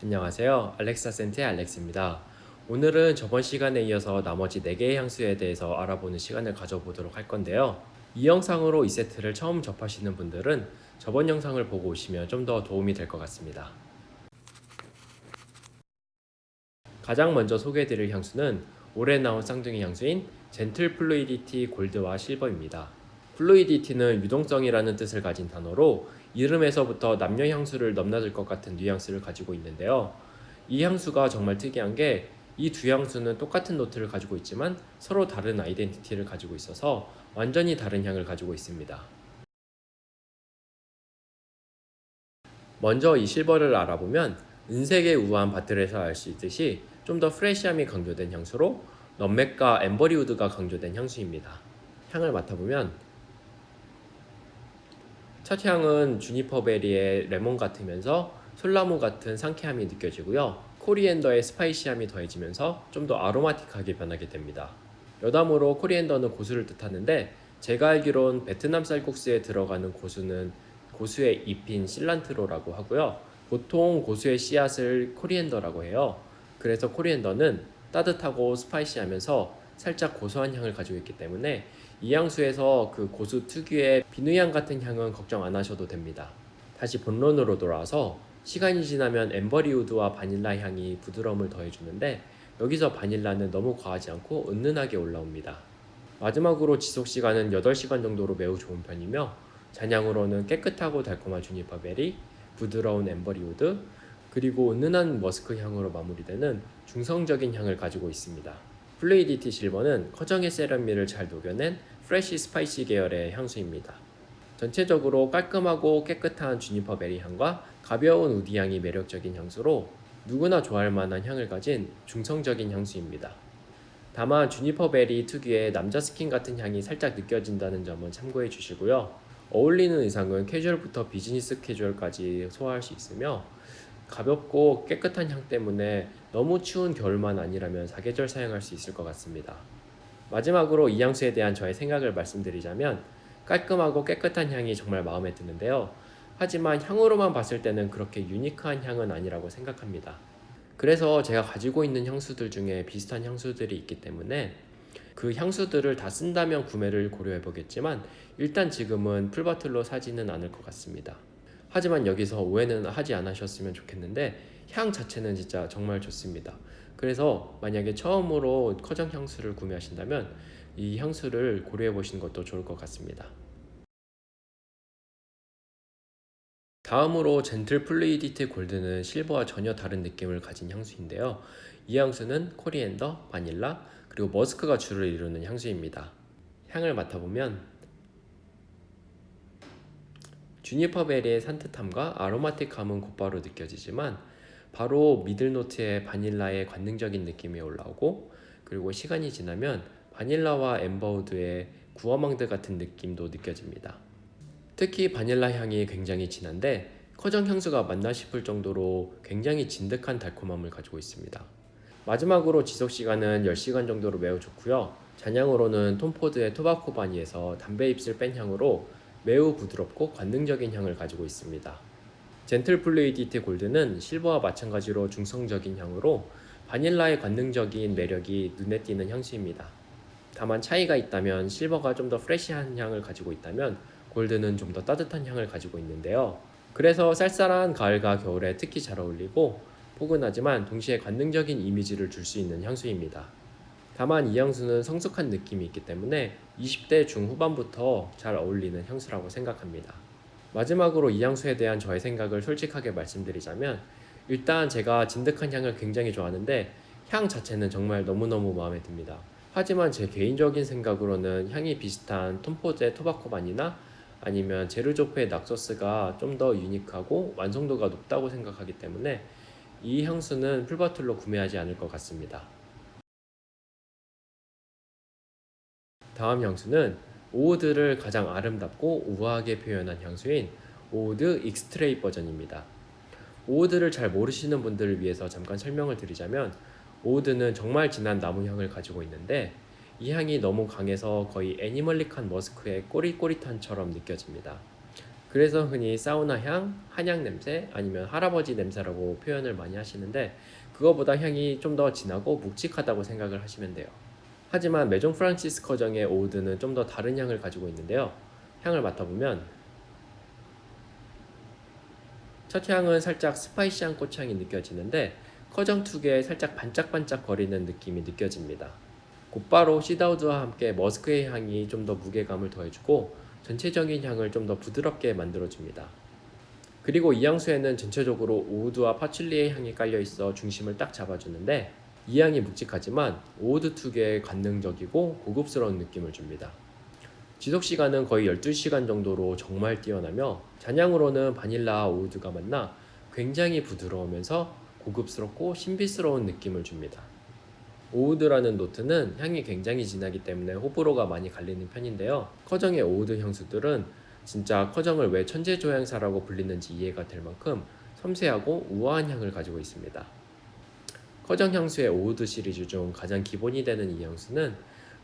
안녕하세요. 알렉사 센트의 알렉스입니다. 오늘은 저번 시간에 이어서 나머지 4개의 향수에 대해서 알아보는 시간을 가져보도록 할 건데요. 이 영상으로 이 세트를 처음 접하시는 분들은 저번 영상을 보고 오시면 좀 더 도움이 될 것 같습니다. 가장 먼저 소개해드릴 향수는 올해 나온 쌍둥이 향수인 젠틀 플루이디티 골드와 실버입니다. 플루이디티는 유동성이라는 뜻을 가진 단어로 이름에서부터 남녀 향수를 넘나들 것 같은 뉘앙스를 가지고 있는데요. 이 향수가 정말 특이한 게 이 두 향수는 똑같은 노트를 가지고 있지만 서로 다른 아이덴티티를 가지고 있어서 완전히 다른 향을 가지고 있습니다. 먼저 이 실버를 알아보면 은색의 우아한 바틀에서 알 수 있듯이 좀 더 프레시함이 강조된 향수로 넛맥과 엠버리우드가 강조된 향수입니다. 향을 맡아보면 첫 향은 주니퍼 베리의 레몬 같으면서 솔나무 같은 상쾌함이 느껴지고요. 코리앤더의 스파이시함이 더해지면서 좀 더 아로마틱하게 변하게 됩니다. 여담으로 코리앤더는 고수를 뜻하는데 제가 알기론 베트남 쌀국수에 들어가는 고수는 고수의 잎인 실란트로라고 하고요. 보통 고수의 씨앗을 코리앤더라고 해요. 그래서 코리앤더는 따뜻하고 스파이시하면서 살짝 고소한 향을 가지고 있기 때문에 이 향수에서 그 고수 특유의 비누향 같은 향은 걱정 안 하셔도 됩니다. 다시 본론으로 돌아와서 시간이 지나면 엠버리우드와 바닐라 향이 부드러움을 더해주는데 여기서 바닐라는 너무 과하지 않고 은은하게 올라옵니다. 마지막으로 지속시간은 8시간 정도로 매우 좋은 편이며 잔향으로는 깨끗하고 달콤한 주니퍼 베리, 부드러운 엠버리우드, 그리고 은은한 머스크 향으로 마무리되는 중성적인 향을 가지고 있습니다. 플루이디티 실버는 커정의 세련미를 잘 녹여낸 프레시 스파이시 계열의 향수입니다. 전체적으로 깔끔하고 깨끗한 주니퍼 베리 향과 가벼운 우디 향이 매력적인 향수로 누구나 좋아할 만한 향을 가진 중성적인 향수입니다. 다만 주니퍼 베리 특유의 남자 스킨 같은 향이 살짝 느껴진다는 점은 참고해 주시고요. 어울리는 의상은 캐주얼부터 비즈니스 캐주얼까지 소화할 수 있으며 가볍고 깨끗한 향 때문에 너무 추운 겨울만 아니라면 사계절 사용할 수 있을 것 같습니다. 마지막으로 이 향수에 대한 저의 생각을 말씀드리자면 깔끔하고 깨끗한 향이 정말 마음에 드는데요. 하지만 향으로만 봤을 때는 그렇게 유니크한 향은 아니라고 생각합니다. 그래서 제가 가지고 있는 향수들 중에 비슷한 향수들이 있기 때문에 그 향수들을 다 쓴다면 구매를 고려해 보겠지만 일단 지금은 풀바틀로 사지는 않을 것 같습니다. 하지만 여기서 오해는 하지 않으셨으면 좋겠는데 향 자체는 진짜 정말 좋습니다. 그래서 만약에 처음으로 커정 향수를 구매하신다면 이 향수를 고려해 보시는 것도 좋을 것 같습니다. 다음으로 젠틀 플루이디티 골드는 실버와 전혀 다른 느낌을 가진 향수인데요. 이 향수는 코리앤더, 바닐라, 그리고 머스크가 주를 이루는 향수입니다. 향을 맡아보면 주니퍼 베리의 산뜻함과 아로마틱함은 곧바로 느껴지지만 바로 미들노트의 바닐라의 관능적인 느낌이 올라오고 그리고 시간이 지나면 바닐라와 엠버우드의 구워망드 같은 느낌도 느껴집니다. 특히 바닐라 향이 굉장히 진한데 커정 향수가 맞나 싶을 정도로 굉장히 진득한 달콤함을 가지고 있습니다. 마지막으로 지속시간은 10시간 정도로 매우 좋고요. 잔향으로는 톰포드의 토바코 바니에서 담배 잎을 뺀 향으로 매우 부드럽고 관능적인 향을 가지고 있습니다. 젠틀 플루이디티 골드는 실버와 마찬가지로 중성적인 향으로 바닐라의 관능적인 매력이 눈에 띄는 향수입니다. 다만 차이가 있다면 실버가 좀 더 프레시한 향을 가지고 있다면 골드는 좀 더 따뜻한 향을 가지고 있는데요. 그래서 쌀쌀한 가을과 겨울에 특히 잘 어울리고 포근하지만 동시에 관능적인 이미지를 줄 수 있는 향수입니다. 다만 이 향수는 성숙한 느낌이 있기 때문에 20대 중후반부터 잘 어울리는 향수라고 생각합니다. 마지막으로 이 향수에 대한 저의 생각을 솔직하게 말씀드리자면 일단 제가 진득한 향을 굉장히 좋아하는데 향 자체는 정말 너무너무 마음에 듭니다. 하지만 제 개인적인 생각으로는 향이 비슷한 톰포드의 토바코반이나 아니면 제르조프의 낙소스가 좀 더 유니크하고 완성도가 높다고 생각하기 때문에 이 향수는 풀버틀로 구매하지 않을 것 같습니다. 다음 향수는 오우드를 가장 아름답고 우아하게 표현한 향수인 오우드 익스트레이 버전입니다. 오우드를 잘 모르시는 분들을 위해서 잠깐 설명을 드리자면 오우드는 정말 진한 나무 향을 가지고 있는데 이 향이 너무 강해서 거의 애니멀릭한 머스크의 꼬릿꼬릿함처럼 느껴집니다. 그래서 흔히 사우나 향, 한약 냄새 아니면 할아버지 냄새라고 표현을 많이 하시는데 그거보다 향이 좀 더 진하고 묵직하다고 생각을 하시면 돼요. 하지만 메종 프란시스 커정의 오우드는 좀 더 다른 향을 가지고 있는데요. 향을 맡아보면 첫 향은 살짝 스파이시한 꽃향이 느껴지는데 커정 특유의 살짝 반짝반짝 거리는 느낌이 느껴집니다. 곧바로 시다우드와 함께 머스크의 향이 좀 더 무게감을 더해주고 전체적인 향을 좀 더 부드럽게 만들어줍니다. 그리고 이 향수에는 전체적으로 오우드와 파출리의 향이 깔려있어 중심을 딱 잡아주는데 이 향이 묵직하지만 오우드 특유의 관능적이고 고급스러운 느낌을 줍니다. 지속시간은 거의 12시간 정도로 정말 뛰어나며 잔향으로는 바닐라와 오우드가 만나 굉장히 부드러우면서 고급스럽고 신비스러운 느낌을 줍니다. 오우드라는 노트는 향이 굉장히 진하기 때문에 호불호가 많이 갈리는 편인데요. 커정의 오우드 향수들은 진짜 커정을 왜 천재조향사라고 불리는지 이해가 될 만큼 섬세하고 우아한 향을 가지고 있습니다. 커정 향수의 오우드 시리즈 중 가장 기본이 되는 이 향수는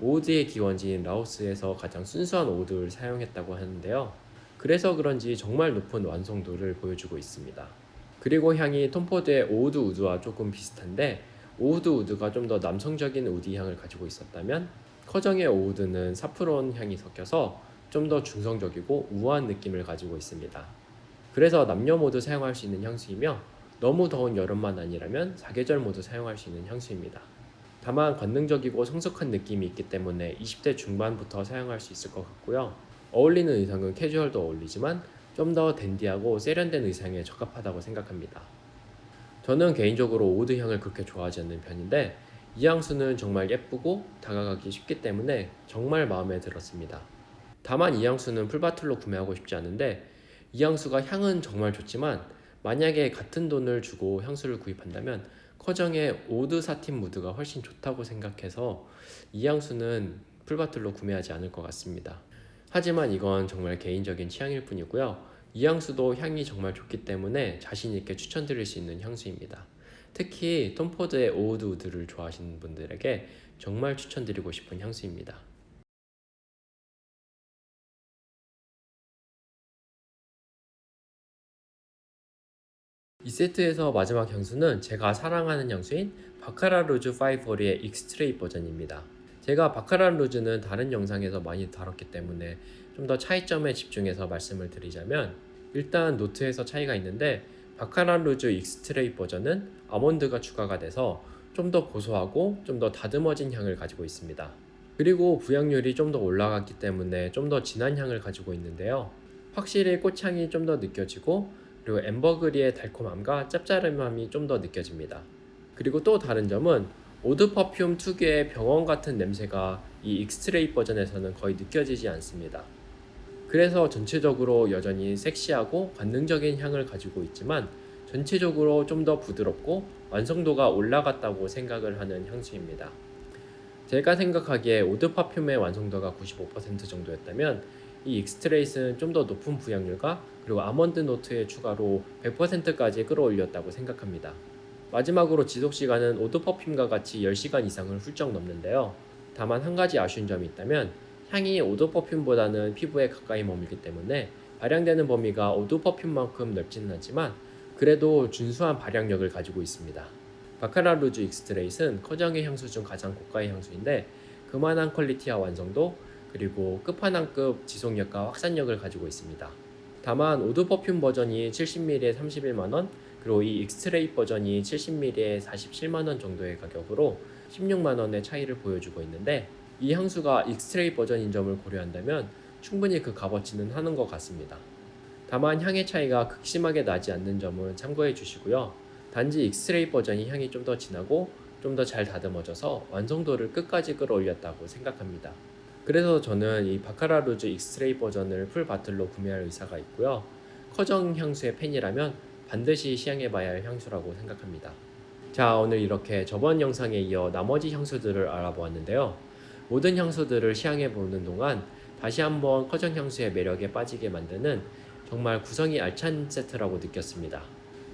오우드의 기원지인 라오스에서 가장 순수한 오우드를 사용했다고 하는데요. 그래서 그런지 정말 높은 완성도를 보여주고 있습니다. 그리고 향이 톰포드의 오우드 우드와 조금 비슷한데 오우드 우드가 좀 더 남성적인 우디 향을 가지고 있었다면 커정의 오우드는 사프론 향이 섞여서 좀 더 중성적이고 우아한 느낌을 가지고 있습니다. 그래서 남녀 모두 사용할 수 있는 향수이며 너무 더운 여름만 아니라면 사계절 모두 사용할 수 있는 향수입니다. 다만 관능적이고 성숙한 느낌이 있기 때문에 20대 중반부터 사용할 수 있을 것 같고요. 어울리는 의상은 캐주얼도 어울리지만 좀 더 댄디하고 세련된 의상에 적합하다고 생각합니다. 저는 개인적으로 오우드 향을 그렇게 좋아하지 않는 편인데 이 향수는 정말 예쁘고 다가가기 쉽기 때문에 정말 마음에 들었습니다. 다만 이 향수는 풀바틀로 구매하고 싶지 않은데 이 향수가 향은 정말 좋지만 만약에 같은 돈을 주고 향수를 구입한다면 커정의 오드 사틴 무드가 훨씬 좋다고 생각해서 이 향수는 풀바틀로 구매하지 않을 것 같습니다. 하지만 이건 정말 개인적인 취향일 뿐이고요. 이 향수도 향이 정말 좋기 때문에 자신 있게 추천드릴 수 있는 향수입니다. 특히 톰포드의 오우드 우드를 좋아하시는 분들에게 정말 추천드리고 싶은 향수입니다. 이 세트에서 마지막 향수는 제가 사랑하는 향수인 바카라 루즈 540의 익스트레이 버전입니다. 제가 바카라 루즈는 다른 영상에서 많이 다뤘기 때문에 좀 더 차이점에 집중해서 말씀을 드리자면 일단 노트에서 차이가 있는데 바카라 루즈 익스트레이 버전은 아몬드가 추가가 돼서 좀 더 고소하고 좀 더 다듬어진 향을 가지고 있습니다. 그리고 부향률이 좀 더 올라갔기 때문에 좀 더 진한 향을 가지고 있는데요. 확실히 꽃향이 좀 더 느껴지고 그리고 앰버그리의 달콤함과 짭짤함이 좀 더 느껴집니다. 그리고 또 다른 점은 오드 퍼퓸 특유의 병원 같은 냄새가 이 익스트레이 버전에서는 거의 느껴지지 않습니다. 그래서 전체적으로 여전히 섹시하고 관능적인 향을 가지고 있지만 전체적으로 좀 더 부드럽고 완성도가 올라갔다고 생각을 하는 향수입니다. 제가 생각하기에 오드 퍼퓸의 완성도가 95% 정도였다면 이 익스트레이스는 좀 더 높은 부향률과 그리고 아몬드 노트의 추가로 100%까지 끌어올렸다고 생각합니다. 마지막으로 지속시간은 오드 퍼퓸과 같이 10시간 이상을 훌쩍 넘는데요. 다만 한 가지 아쉬운 점이 있다면 향이 오드 퍼퓸보다는 피부에 가까이 머물기 때문에 발향되는 범위가 오드 퍼퓸만큼 넓지는 않지만 그래도 준수한 발향력을 가지고 있습니다. 바카라 루즈 익스트레이트는 커정의 향수 중 가장 고가의 향수인데 그만한 퀄리티와 완성도 그리고 끝판왕급 지속력과 확산력을 가지고 있습니다. 다만 오드 퍼퓸 버전이 70ml에 31만원 그리고 이 익스트레이 버전이 70ml에 47만원 정도의 가격으로 16만원의 차이를 보여주고 있는데 이 향수가 익스트레이 버전인 점을 고려한다면 충분히 그 값어치는 하는 것 같습니다. 다만 향의 차이가 극심하게 나지 않는 점은 참고해 주시고요. 단지 익스트레이 버전이 향이 좀 더 진하고 좀 더 잘 다듬어져서 완성도를 끝까지 끌어올렸다고 생각합니다. 그래서 저는 이 바카라 루즈 익스트레이 버전을 풀 바틀로 구매할 의사가 있고요. 커정 향수의 팬이라면 반드시 시향해봐야 할 향수라고 생각합니다. 자, 오늘 이렇게 저번 영상에 이어 나머지 향수들을 알아보았는데요. 모든 향수들을 시향해보는 동안 다시 한번 커정 향수의 매력에 빠지게 만드는 정말 구성이 알찬 세트라고 느꼈습니다.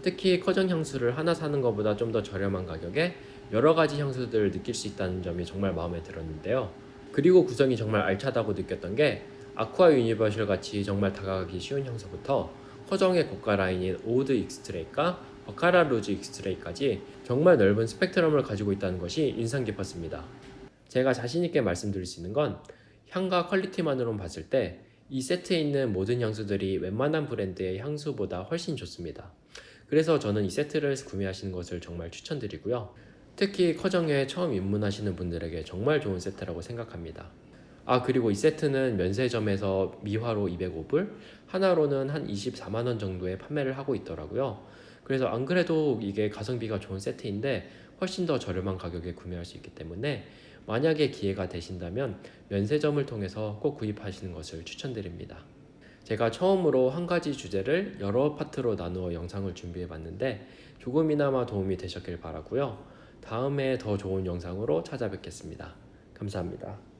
특히 커정 향수를 하나 사는 것보다 좀 더 저렴한 가격에 여러 가지 향수들을 느낄 수 있다는 점이 정말 마음에 들었는데요. 그리고 구성이 정말 알차다고 느꼈던 게 아쿠아 유니버셜 같이 정말 다가가기 쉬운 향수부터 커정의 고가 라인인 오드 익스트레이가 버카라 루즈 익스트레이까지 정말 넓은 스펙트럼을 가지고 있다는 것이 인상 깊었습니다. 제가 자신있게 말씀드릴 수 있는 건 향과 퀄리티만으로 봤을 때 이 세트에 있는 모든 향수들이 웬만한 브랜드의 향수보다 훨씬 좋습니다. 그래서 저는 이 세트를 구매하시는 것을 정말 추천드리고요. 특히 커정에 처음 입문하시는 분들에게 정말 좋은 세트라고 생각합니다. 그리고 이 세트는 면세점에서 미화로 205불, 하나로는 한 24만원 정도에 판매를 하고 있더라고요. 그래서 안 그래도 이게 가성비가 좋은 세트인데 훨씬 더 저렴한 가격에 구매할 수 있기 때문에 만약에 기회가 되신다면 면세점을 통해서 꼭 구입하시는 것을 추천드립니다. 제가 처음으로 한 가지 주제를 여러 파트로 나누어 영상을 준비해 봤는데 조금이나마 도움이 되셨길 바라고요. 다음에 더 좋은 영상으로 찾아뵙겠습니다. 감사합니다.